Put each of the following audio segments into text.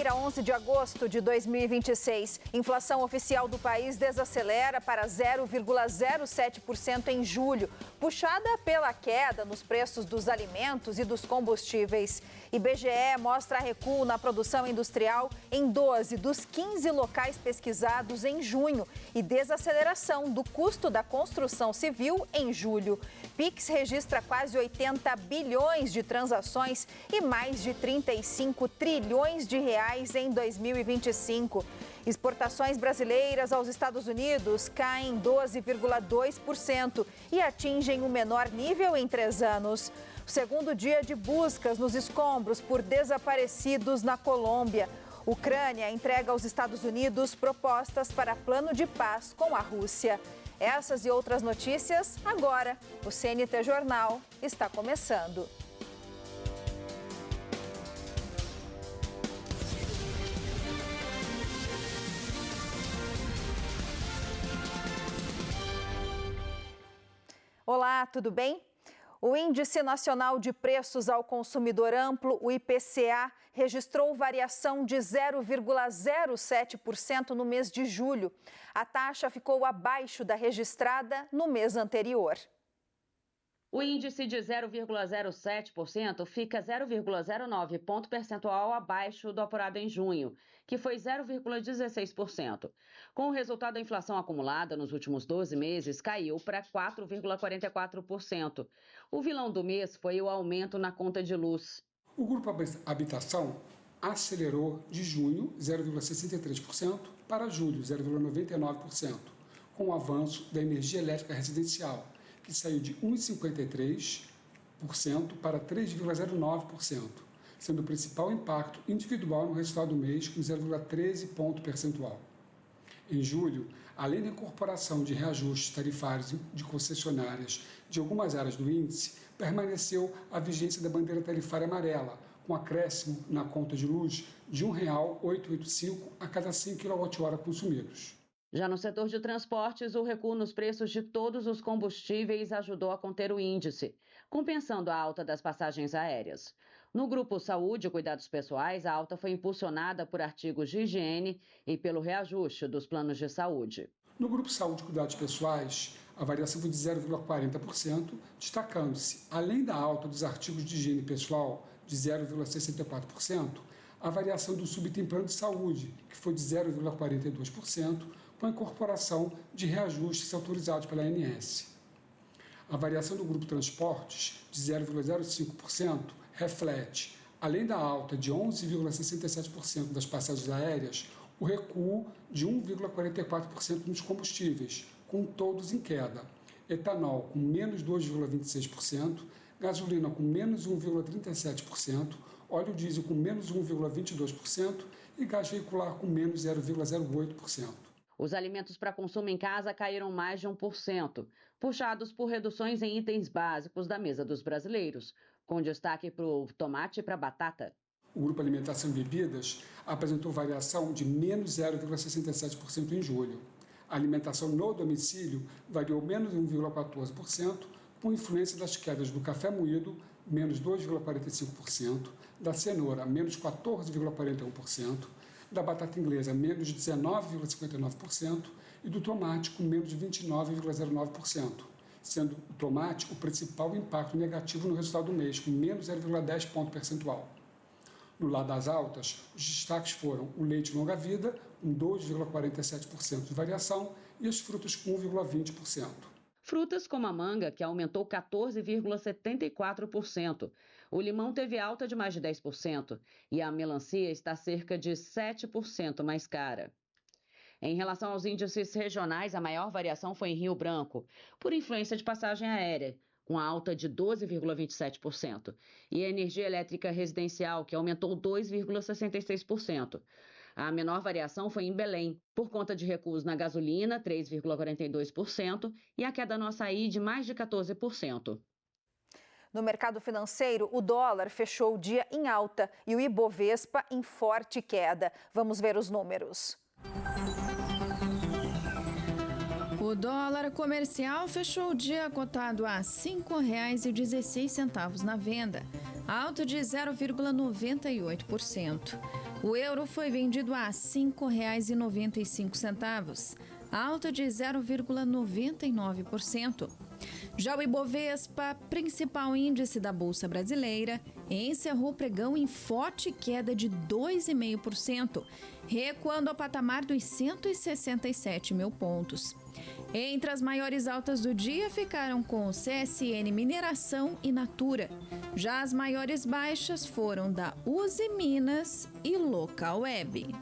Quinta-feira, 11 de agosto de 2026. Inflação oficial do país desacelera para 0,07% em julho, puxada pela queda nos preços dos alimentos e dos combustíveis. IBGE mostra recuo na produção industrial em 12 dos 15 locais pesquisados em junho e desaceleração do custo da construção civil em julho. Pix registra quase 80 bilhões de transações e mais de 35 trilhões de reais em 2025. Exportações brasileiras aos Estados Unidos caem 12,2% e atingem o menor nível em 3 anos. O segundo dia de buscas nos escombros por desaparecidos na Colômbia. Ucrânia entrega aos Estados Unidos propostas para plano de paz com a Rússia. Essas e outras notícias agora. O CNT Jornal está começando. Olá, tudo bem? O Índice Nacional de Preços ao Consumidor Amplo, o IPCA, registrou variação de 0,07% no mês de julho. A taxa ficou abaixo da registrada no mês anterior. O índice de 0,07% fica 0,09 ponto percentual abaixo do apurado em junho, que foi 0,16%. Com o resultado, a inflação acumulada nos últimos 12 meses caiu para 4,44%. O vilão do mês foi o aumento na conta de luz. O grupo Habitação acelerou de junho 0,63% para julho 0,99%, com o avanço da energia elétrica residencial, que saiu de 1,53% para 3,09%, sendo o principal impacto individual no resultado do mês, com 0,13 ponto percentual. Em julho, além da incorporação de reajustes tarifários de concessionárias de algumas áreas do índice, permaneceu a vigência da bandeira tarifária amarela, com acréscimo na conta de luz de R$ 1,885 a cada 100 kWh consumidos. Já no setor de transportes, o recuo nos preços de todos os combustíveis ajudou a conter o índice, compensando a alta das passagens aéreas. No grupo Saúde e Cuidados Pessoais, a alta foi impulsionada por artigos de higiene e pelo reajuste dos planos de saúde. No grupo Saúde e Cuidados Pessoais, a variação foi de 0,40%, destacando-se, além da alta dos artigos de higiene pessoal, de 0,64%, a variação do subitem plano de saúde, que foi de 0,42%, com a incorporação de reajustes autorizados pela ANS. A variação do grupo Transportes, de 0,05%, reflete, além da alta de 11,67% das passagens aéreas, o recuo de 1,44% nos combustíveis, com todos em queda. Etanol com menos 2,26%, gasolina com menos 1,37%, óleo diesel com menos 1,22% e gás veicular com menos 0,08%. Os alimentos para consumo em casa caíram mais de 1%, puxados por reduções em itens básicos da mesa dos brasileiros, com destaque para o tomate e para a batata. O grupo Alimentação e Bebidas apresentou variação de menos 0,67% em julho. A alimentação no domicílio variou menos 1,14%, com influência das quedas do café moído, menos 2,45%, da cenoura, menos 14,41%, da batata inglesa, menos 19,59% e do tomate, com menos 29,09%, sendo o tomate o principal impacto negativo no resultado do mês, com menos 0,10 ponto percentual. No lado das altas, os destaques foram o leite longa-vida, com 2,47% de variação, e as frutas com 1,20%. Frutas como a manga, que aumentou 14,74%. O limão teve alta de mais de 10% e a melancia está cerca de 7% mais cara. Em relação aos índices regionais, a maior variação foi em Rio Branco, por influência de passagem aérea, com alta de 12,27%, e a energia elétrica residencial, que aumentou 2,66%. A menor variação foi em Belém, por conta de recuos na gasolina, 3,42%, e a queda no açaí de mais de 14%. No mercado financeiro, o dólar fechou o dia em alta e o Ibovespa em forte queda. Vamos ver os números. O dólar comercial fechou o dia cotado a R$ 5,16 na venda, alta de 0,98%. O euro foi vendido a R$ 5,95, alta de 0,99%. Já o Ibovespa, principal índice da Bolsa Brasileira, encerrou o pregão em forte queda de 2,5%, recuando ao patamar dos 167 mil pontos. Entre as maiores altas do dia ficaram com o CSN Mineração e Natura. Já as maiores baixas foram da Uzi Minas e Localweb.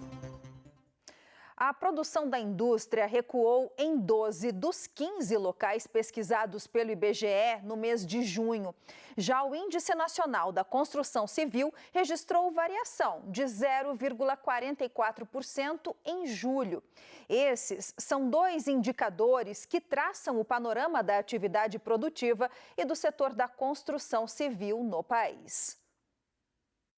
A produção da indústria recuou em 12 dos 15 locais pesquisados pelo IBGE no mês de junho. Já o Índice Nacional da Construção Civil registrou variação de 0,44% em julho. Esses são dois indicadores que traçam o panorama da atividade produtiva e do setor da construção civil no país.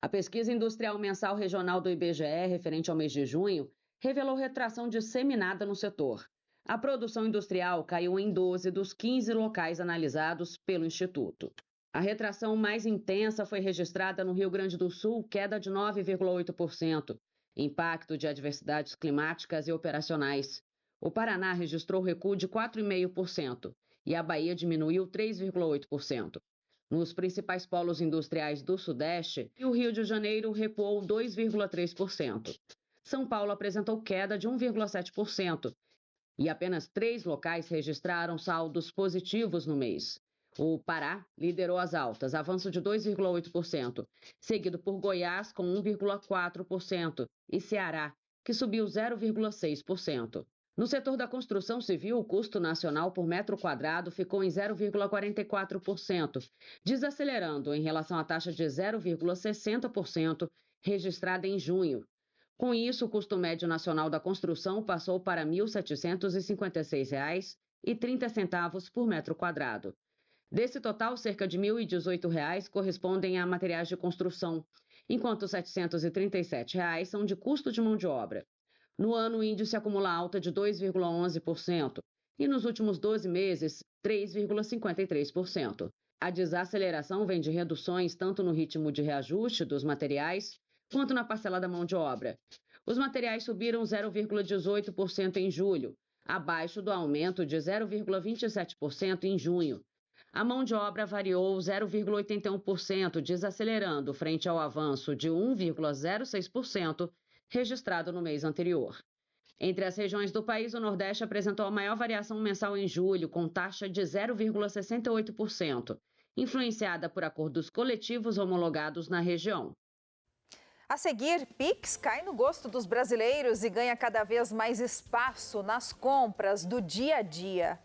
A pesquisa industrial mensal regional do IBGE, referente ao mês de junho, revelou retração disseminada no setor. A produção industrial caiu em 12 dos 15 locais analisados pelo Instituto. A retração mais intensa foi registrada no Rio Grande do Sul, queda de 9,8%, impacto de adversidades climáticas e operacionais. O Paraná registrou recuo de 4,5% e a Bahia diminuiu 3,8%. Nos principais polos industriais do Sudeste, o Rio de Janeiro recuou 2,3%. São Paulo apresentou queda de 1,7% e apenas 3 locais registraram saldos positivos no mês. O Pará liderou as altas, avanço de 2,8%, seguido por Goiás com 1,4% e Ceará, que subiu 0,6%. No setor da construção civil, o custo nacional por metro quadrado ficou em 0,44%, desacelerando em relação à taxa de 0,60% registrada em junho. Com isso, o custo médio nacional da construção passou para R$ 1.756,30 por metro quadrado. Desse total, cerca de R$ 1.018 correspondem a materiais de construção, enquanto R$ 737 são de custo de mão de obra. No ano, o índice acumula alta de 2,11% e, nos últimos 12 meses, 3,53%. A desaceleração vem de reduções tanto no ritmo de reajuste dos materiais quanto na parcela da mão de obra. Os materiais subiram 0,18% em julho, abaixo do aumento de 0,27% em junho. A mão de obra variou 0,81%, desacelerando frente ao avanço de 1,06% registrado no mês anterior. Entre as regiões do país, o Nordeste apresentou a maior variação mensal em julho, com taxa de 0,68%, influenciada por acordos coletivos homologados na região. A seguir, Pix cai no gosto dos brasileiros e ganha cada vez mais espaço nas compras do dia a dia.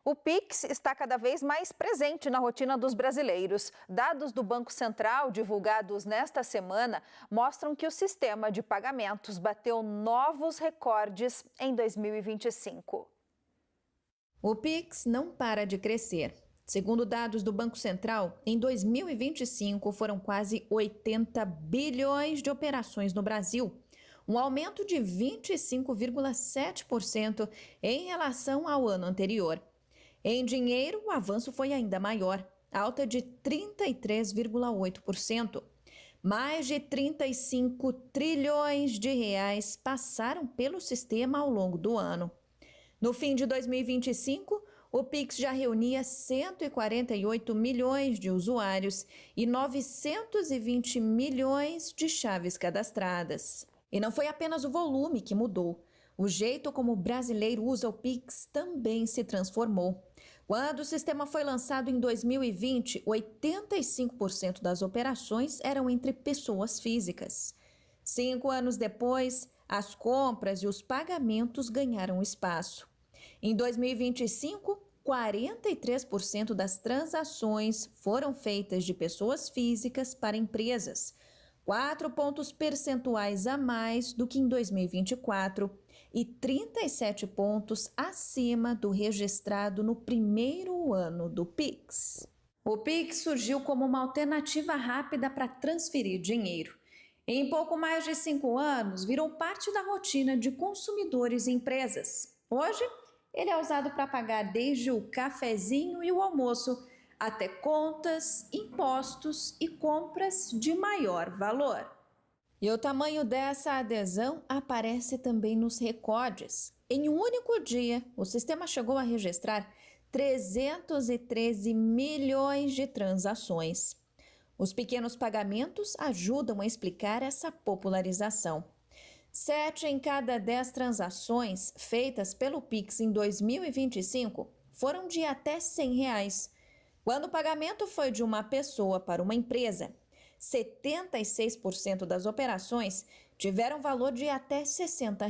O Pix está cada vez mais presente na rotina dos brasileiros. Dados do Banco Central, divulgados nesta semana, mostram que o sistema de pagamentos bateu novos recordes em 2025. O Pix não para de crescer. Segundo dados do Banco Central, em 2025 foram quase 80 bilhões de operações no Brasil, um aumento de 25,7% em relação ao ano anterior. Em dinheiro, o avanço foi ainda maior, alta de 33,8%. Mais de 35 trilhões de reais passaram pelo sistema ao longo do ano. No fim de 2025, o Pix já reunia 148 milhões de usuários e 920 milhões de chaves cadastradas. E não foi apenas o volume que mudou. O jeito como o brasileiro usa o Pix também se transformou. Quando o sistema foi lançado em 2020, 85% das operações eram entre pessoas físicas. 5 anos depois, as compras e os pagamentos ganharam espaço. Em 2025, 43% das transações foram feitas de pessoas físicas para empresas, 4 pontos percentuais a mais do que em 2024 e 37 pontos acima do registrado no primeiro ano do Pix. O Pix surgiu como uma alternativa rápida para transferir dinheiro. Em pouco mais de 5 anos, virou parte da rotina de consumidores e empresas. Hoje, ele é usado para pagar desde o cafezinho e o almoço, até contas, impostos e compras de maior valor. E o tamanho dessa adesão aparece também nos recordes. Em um único dia, o sistema chegou a registrar 313 milhões de transações. Os pequenos pagamentos ajudam a explicar essa popularização. 7 em cada 10 transações feitas pelo Pix em 2025 foram de até R$ 100. Quando o pagamento foi de uma pessoa para uma empresa, 76% das operações tiveram valor de até R$ 60.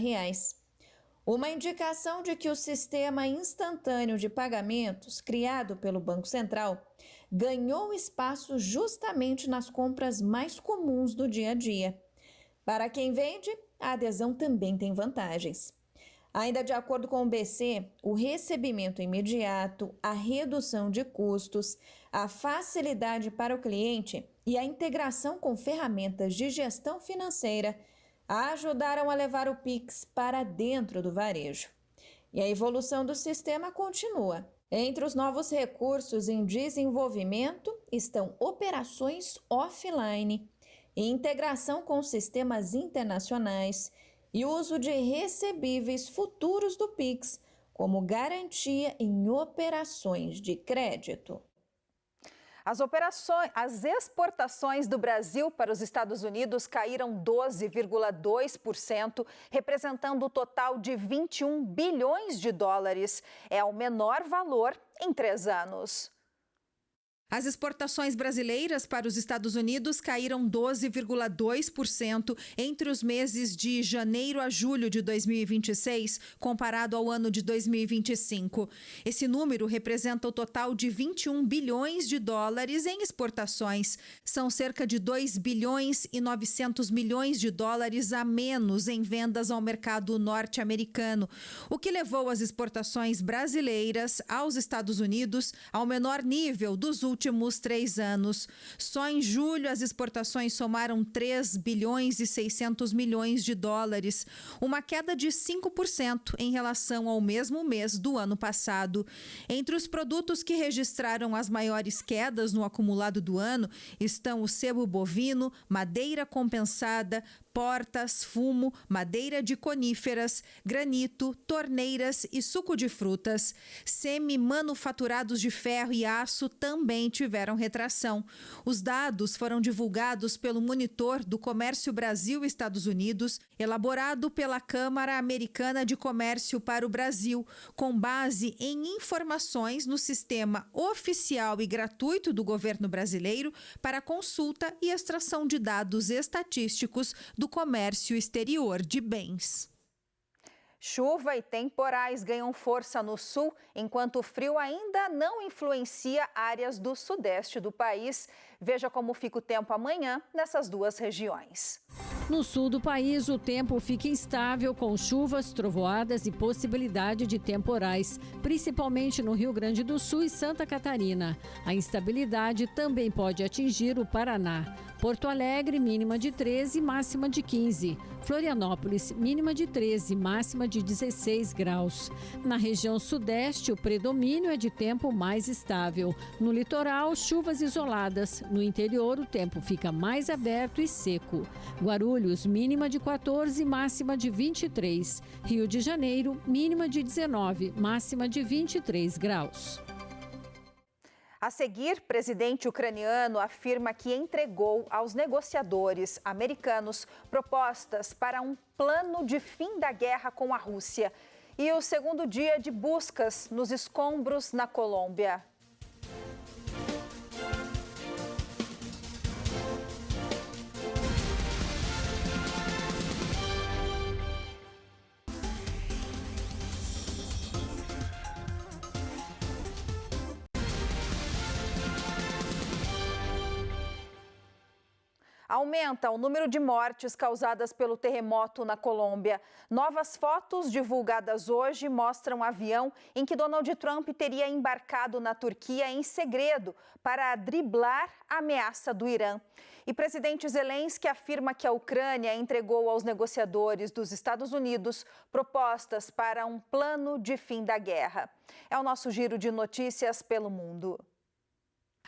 Uma indicação de que o sistema instantâneo de pagamentos, criado pelo Banco Central, ganhou espaço justamente nas compras mais comuns do dia a dia. Para quem vende, a adesão também tem vantagens. Ainda de acordo com o BC, o recebimento imediato, a redução de custos, a facilidade para o cliente e a integração com ferramentas de gestão financeira ajudaram a levar o Pix para dentro do varejo. E a evolução do sistema continua. Entre os novos recursos em desenvolvimento estão operações offline, integração com sistemas internacionais e uso de recebíveis futuros do Pix como garantia em operações de crédito. As exportações do Brasil para os Estados Unidos caíram 12,2%, representando o total de 21 bilhões de dólares. É o menor valor em 3 anos. As exportações brasileiras para os Estados Unidos caíram 12,2% entre os meses de janeiro a julho de 2026, comparado ao ano de 2025. Esse número representa o total de 21 bilhões de dólares em exportações. São cerca de 2 bilhões e 900 milhões de dólares a menos em vendas ao mercado norte-americano, o que levou as exportações brasileiras aos Estados Unidos ao menor nível dos últimos 3 anos. Só em julho as exportações somaram 3 bilhões e 600 milhões de dólares, uma queda de 5% em relação ao mesmo mês do ano passado. Entre os produtos que registraram as maiores quedas no acumulado do ano estão o sebo bovino, madeira compensada, portas, fumo, madeira de coníferas, granito, torneiras e suco de frutas. Semi-manufaturados de ferro e aço também tiveram retração. Os dados foram divulgados pelo Monitor do Comércio Brasil-Estados Unidos, elaborado pela Câmara Americana de Comércio para o Brasil, com base em informações no sistema oficial e gratuito do governo brasileiro para consulta e extração de dados estatísticos do comércio exterior de bens. Chuva e temporais ganham força no sul, enquanto o frio ainda não influencia áreas do sudeste do país. Veja como fica o tempo amanhã nessas duas regiões. No sul do país, o tempo fica instável, com chuvas, trovoadas e possibilidade de temporais, principalmente no Rio Grande do Sul e Santa Catarina. A instabilidade também pode atingir o Paraná. Porto Alegre, mínima de 13, máxima de 15. Florianópolis, mínima de 13, máxima de 16 graus. Na região sudeste, o predomínio é de tempo mais estável. No litoral, chuvas isoladas. No interior, o tempo fica mais aberto e seco. Guarulhos, mínima de 14, máxima de 23. Rio de Janeiro, mínima de 19, máxima de 23 graus. A seguir, o presidente ucraniano afirma que entregou aos negociadores americanos propostas para um plano de fim da guerra com a Rússia. E o segundo dia de buscas nos escombros na Colômbia. Aumenta o número de mortes causadas pelo terremoto na Colômbia. Novas fotos divulgadas hoje mostram um avião em que Donald Trump teria embarcado na Turquia em segredo para driblar a ameaça do Irã. E presidente Zelensky afirma que a Ucrânia entregou aos negociadores dos Estados Unidos propostas para um plano de fim da guerra. É o nosso giro de notícias pelo mundo.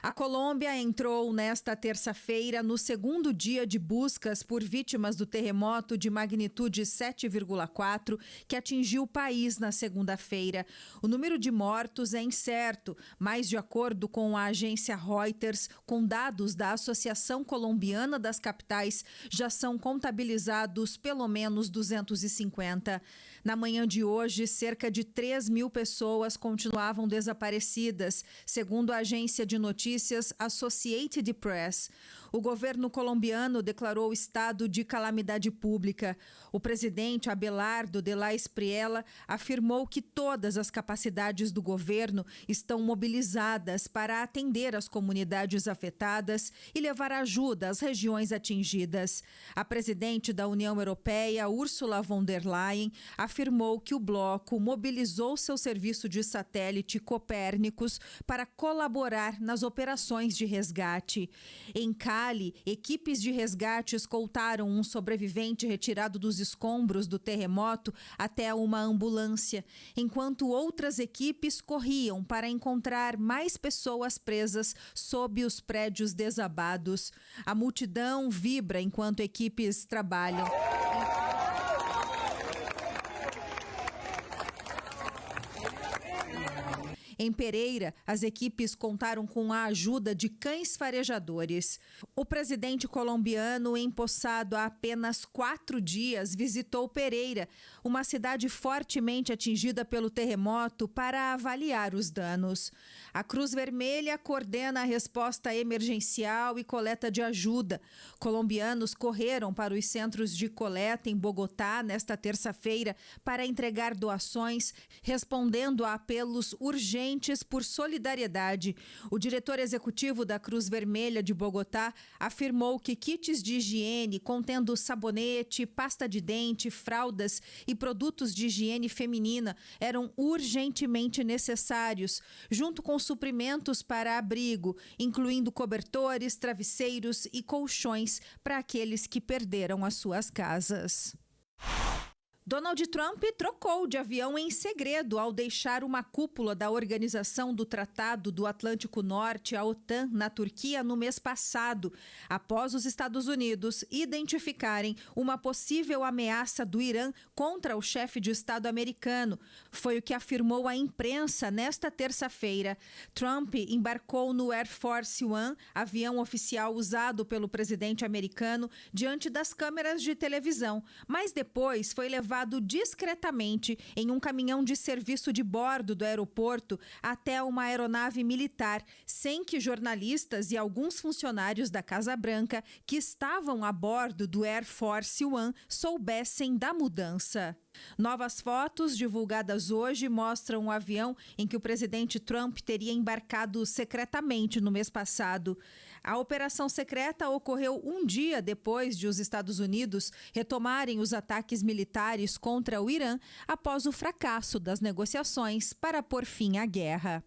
A Colômbia entrou nesta terça-feira no segundo dia de buscas por vítimas do terremoto de magnitude 7,4 que atingiu o país na segunda-feira. O número de mortos é incerto, mas de acordo com a agência Reuters, com dados da Associação Colombiana das Capitais, já são contabilizados pelo menos 250. Na manhã de hoje, cerca de 3 mil pessoas continuavam desaparecidas, segundo a agência de notícias Associated Press. O governo colombiano declarou estado de calamidade pública. O presidente Abelardo de la Espriella afirmou que todas as capacidades do governo estão mobilizadas para atender as comunidades afetadas e levar ajuda às regiões atingidas. A presidente da União Europeia, Ursula von der Leyen, afirmou que o bloco mobilizou seu serviço de satélite Copérnicus para colaborar nas operações de resgate. Em Cali, equipes de resgate escoltaram um sobrevivente retirado dos escombros do terremoto até uma ambulância, enquanto outras equipes corriam para encontrar mais pessoas presas sob os prédios desabados. A multidão vibra enquanto equipes trabalham. Em Pereira, as equipes contaram com a ajuda de cães farejadores. O presidente colombiano, empossado há apenas 4 dias, visitou Pereira, uma cidade fortemente atingida pelo terremoto, para avaliar os danos. A Cruz Vermelha coordena a resposta emergencial e coleta de ajuda. Colombianos correram para os centros de coleta em Bogotá nesta terça-feira para entregar doações, respondendo a apelos urgentes por solidariedade. O diretor executivo da Cruz Vermelha de Bogotá afirmou que kits de higiene contendo sabonete, pasta de dente, fraldas e produtos de higiene feminina eram urgentemente necessários, junto com suprimentos para abrigo, incluindo cobertores, travesseiros e colchões para aqueles que perderam as suas casas. Donald Trump trocou de avião em segredo ao deixar uma cúpula da Organização do Tratado do Atlântico Norte, a OTAN, na Turquia no mês passado, após os Estados Unidos identificarem uma possível ameaça do Irã contra o chefe de Estado americano. Foi o que afirmou a imprensa nesta terça-feira. Trump embarcou no Air Force One, avião oficial usado pelo presidente americano, diante das câmeras de televisão, mas depois foi levado discretamente em um caminhão de serviço de bordo do aeroporto até uma aeronave militar, sem que jornalistas e alguns funcionários da Casa Branca que estavam a bordo do Air Force One soubessem da mudança. Novas fotos divulgadas hoje mostram o avião em que o presidente Trump teria embarcado secretamente no mês passado. A operação secreta ocorreu um dia depois de os Estados Unidos retomarem os ataques militares contra o Irã após o fracasso das negociações para pôr fim à guerra.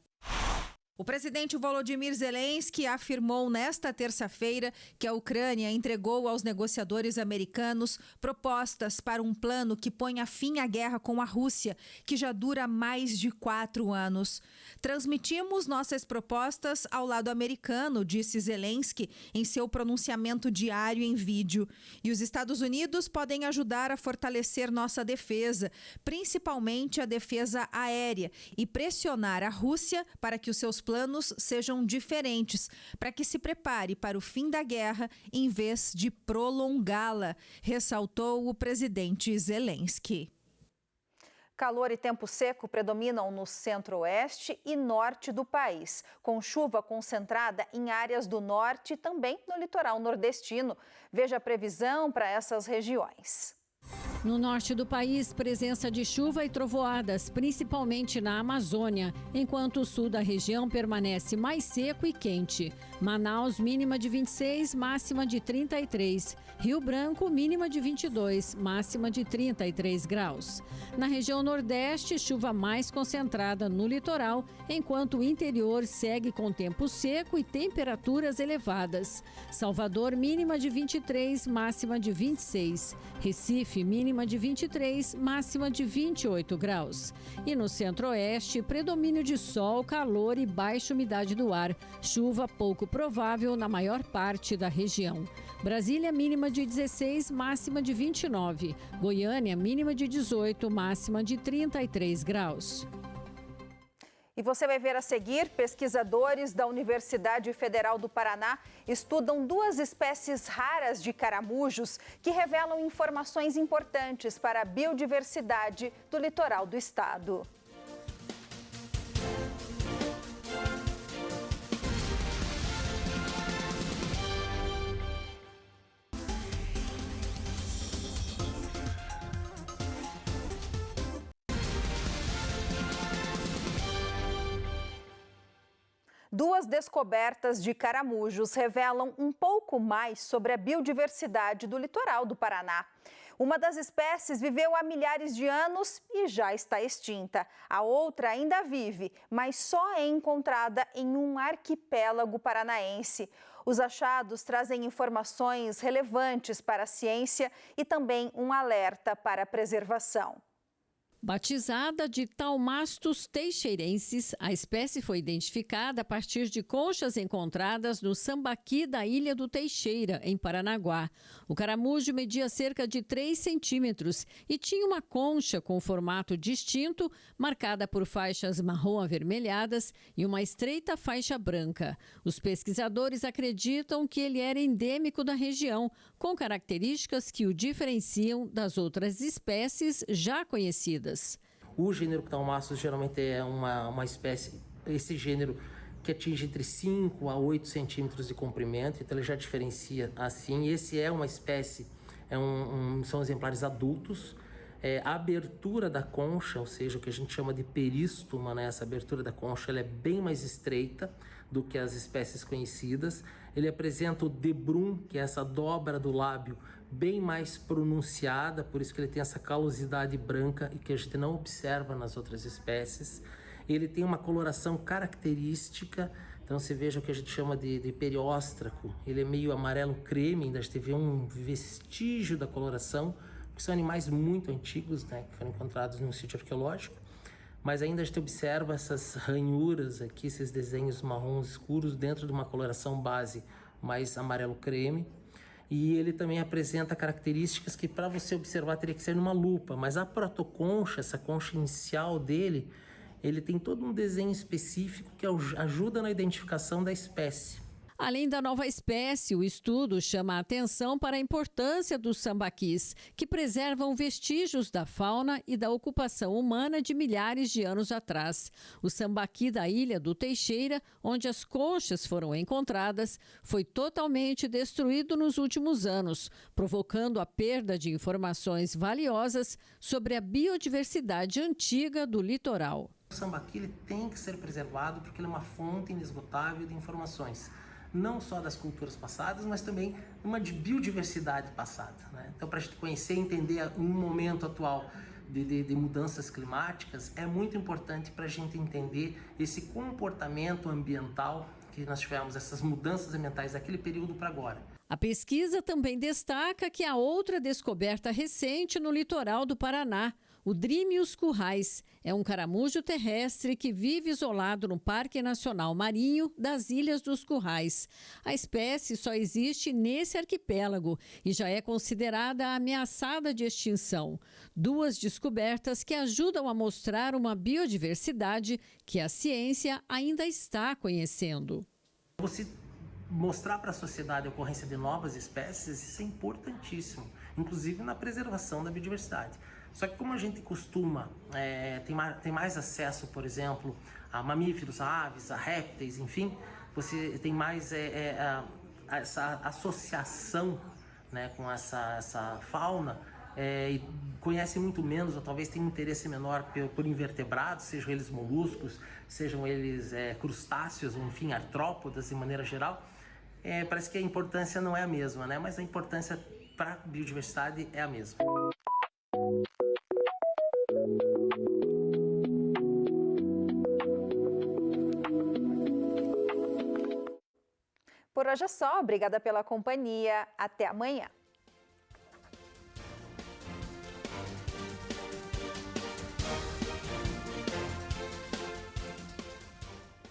O presidente Volodymyr Zelensky afirmou nesta terça-feira que a Ucrânia entregou aos negociadores americanos propostas para um plano que ponha fim à guerra com a Rússia, que já dura mais de 4 anos. Transmitimos nossas propostas ao lado americano, disse Zelensky em seu pronunciamento diário em vídeo. E os Estados Unidos podem ajudar a fortalecer nossa defesa, principalmente a defesa aérea, e pressionar a Rússia para que os seus planos sejam diferentes, para que se prepare para o fim da guerra em vez de prolongá-la, ressaltou o presidente Zelensky. Calor e tempo seco predominam no centro-oeste e norte do país, com chuva concentrada em áreas do norte e também no litoral nordestino. Veja a previsão para essas regiões. No norte do país, presença de chuva e trovoadas, principalmente na Amazônia, enquanto o sul da região permanece mais seco e quente. Manaus, mínima de 26, máxima de 33. Rio Branco, mínima de 22, máxima de 33 graus. Na região nordeste, chuva mais concentrada no litoral, enquanto o interior segue com tempo seco e temperaturas elevadas. Salvador, mínima de 23, máxima de 26. Recife, mínima de 23, máxima de 28 graus. E no centro-oeste, predomínio de sol, calor e baixa umidade do ar. Chuva pouco provável na maior parte da região. Brasília, mínima de 16, máxima de 29. Goiânia, mínima de 18, máxima de 33 graus. E você vai ver a seguir, pesquisadores da Universidade Federal do Paraná estudam 2 espécies raras de caramujos que revelam informações importantes para a biodiversidade do litoral do estado. Duas descobertas de caramujos revelam um pouco mais sobre a biodiversidade do litoral do Paraná. Uma das espécies viveu há milhares de anos e já está extinta. A outra ainda vive, mas só é encontrada em um arquipélago paranaense. Os achados trazem informações relevantes para a ciência e também um alerta para a preservação. Batizada de Taumastus teixeirensis, a espécie foi identificada a partir de conchas encontradas no Sambaqui da Ilha do Teixeira, em Paranaguá. O caramujo media cerca de 3 centímetros e tinha uma concha com formato distinto, marcada por faixas marrom avermelhadas e uma estreita faixa branca. Os pesquisadores acreditam que ele era endêmico da região, com características que o diferenciam das outras espécies já conhecidas. O gênero Taumastus geralmente é uma espécie, esse gênero que atinge entre 5 a 8 centímetros de comprimento, então ele já diferencia assim. Esse é uma espécie, são exemplares adultos. A abertura da concha, ou seja, o que a gente chama de perístoma, né? Essa abertura da concha, ela é bem mais estreita do que as espécies conhecidas. Ele apresenta o debrum, que é essa dobra do lábio, bem mais pronunciada, por isso que ele tem essa calosidade branca e que a gente não observa nas outras espécies. Ele tem uma coloração característica, então você veja o que a gente chama de perióstraco. Ele é meio amarelo creme, ainda a gente vê um vestígio da coloração, porque são animais muito antigos, né, que foram encontrados num sítio arqueológico, mas ainda a gente observa essas ranhuras aqui, esses desenhos marrons escuros dentro de uma coloração base mais amarelo creme. E ele também apresenta características que para você observar teria que ser numa lupa, mas a protoconcha, essa concha inicial dele, ele tem todo um desenho específico que ajuda na identificação da espécie. Além da nova espécie, o estudo chama a atenção para a importância dos sambaquis, que preservam vestígios da fauna e da ocupação humana de milhares de anos atrás. O sambaqui da Ilha do Teixeira, onde as conchas foram encontradas, foi totalmente destruído nos últimos anos, provocando a perda de informações valiosas sobre a biodiversidade antiga do litoral. O sambaqui ele tem que ser preservado porque ele é uma fonte inesgotável de informações. Não só das culturas passadas, mas também uma de biodiversidade passada, né? Então, para a gente conhecer e entender um momento atual de mudanças climáticas, é muito importante para a gente entender esse comportamento ambiental que nós tivemos, essas mudanças ambientais daquele período para agora. A pesquisa também destaca que há outra descoberta recente no litoral do Paraná. O Drímius currais é um caramujo terrestre que vive isolado no Parque Nacional Marinho das Ilhas dos Currais. A espécie só existe nesse arquipélago e já é considerada ameaçada de extinção. 2 descobertas que ajudam a mostrar uma biodiversidade que a ciência ainda está conhecendo. Você mostrar para a sociedade a ocorrência de novas espécies, isso é importantíssimo, inclusive na preservação da biodiversidade. Só que como a gente costuma tem mais acesso, por exemplo, a mamíferos, a aves, a répteis, enfim, você tem mais essa associação, né, com essa fauna, e conhecem muito menos, ou talvez tenham um interesse menor por invertebrados, sejam eles moluscos, sejam eles crustáceos, ou enfim, artrópodas de maneira geral. Parece que a importância não é a mesma, né? Mas a importância para a biodiversidade é a mesma. Por hoje é só, obrigada pela companhia, até amanhã.